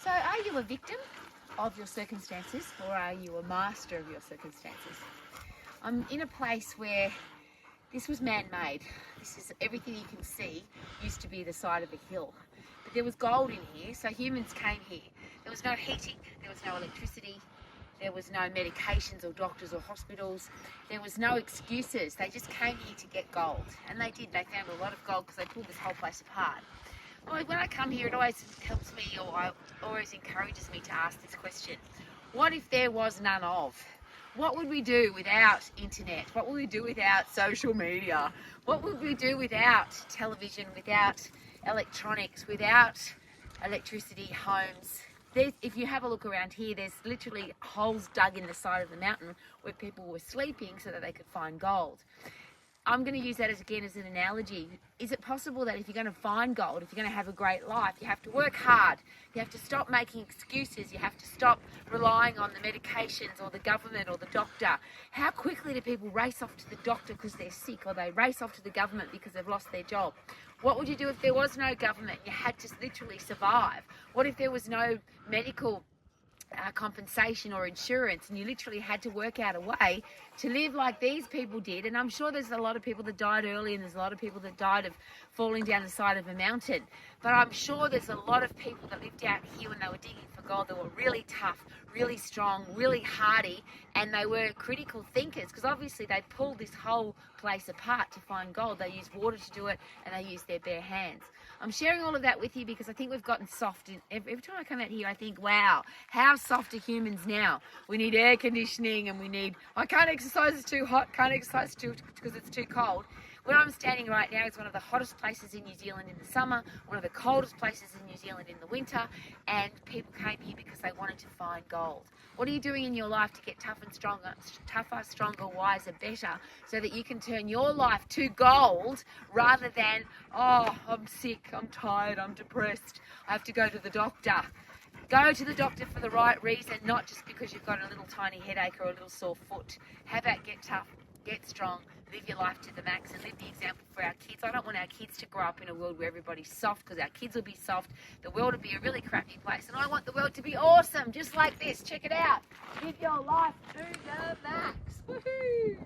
So are you a victim of your circumstances, or are you a master of your circumstances? I'm in a place where this was man-made. This is everything you can see used to be the side of a hill. But there was gold in here, so humans came here. There was no heating, there was no electricity, there was no medications or doctors or hospitals. There was no excuses. They just came here to get gold. And they did. They found a lot of gold because they pulled this whole place apart. Well, when I come here, it always helps me, or always encourages me to ask this question. What if there was none of? What would we do without internet? What would we do without social media? What would we do without television, without electronics, without electricity, homes? If you have a look around here, there's literally holes dug in the side of the mountain where people were sleeping so that they could find gold. I'm going to use that as an analogy. Is it possible that if you're going to find gold, if you're going to have a great life, you have to work hard, you have to stop making excuses, you have to stop relying on the medications or the government or the doctor? How quickly do people race off to the doctor because they're sick, or they race off to the government because they've lost their job? What would you do if there was no government? You had to literally survive. What if there was no medical compensation or insurance, and you literally had to work out a way to live like these people did? And I'm sure there's a lot of people that died early, and there's a lot of people that died of falling down the side of a mountain, but I'm sure there's a lot of people that lived out here when they were digging for gold that were really tough, really strong, really hardy, and they were critical thinkers, because obviously they pulled this whole place apart to find gold. They used water to do it, and they used their bare hands. I'm sharing all of that with you because I think we've gotten soft. Every time I come out here, I think, wow, how soft are humans now? We need air conditioning, and I can't exercise, it's too hot, can't exercise because it's too cold. Where I'm standing right now is one of the hottest places in New Zealand in the summer, one of the coldest places in New Zealand in the winter, and people came here because they wanted to find gold. What are you doing in your life to get tougher, stronger, wiser, better, so that you can turn your life to gold rather than, oh, I'm sick, I'm tired, I'm depressed, I have to go to the doctor? Go to the doctor for the right reason, not just because you've got a little tiny headache or a little sore foot. How about get tough, get strong, live your life to the max, and live the example for our kids? I don't want our kids to grow up in a world where everybody's soft, because our kids will be soft. The world will be a really crappy place, and I want the world to be awesome, just like this. Check it out. Live your life to the max. Woohoo!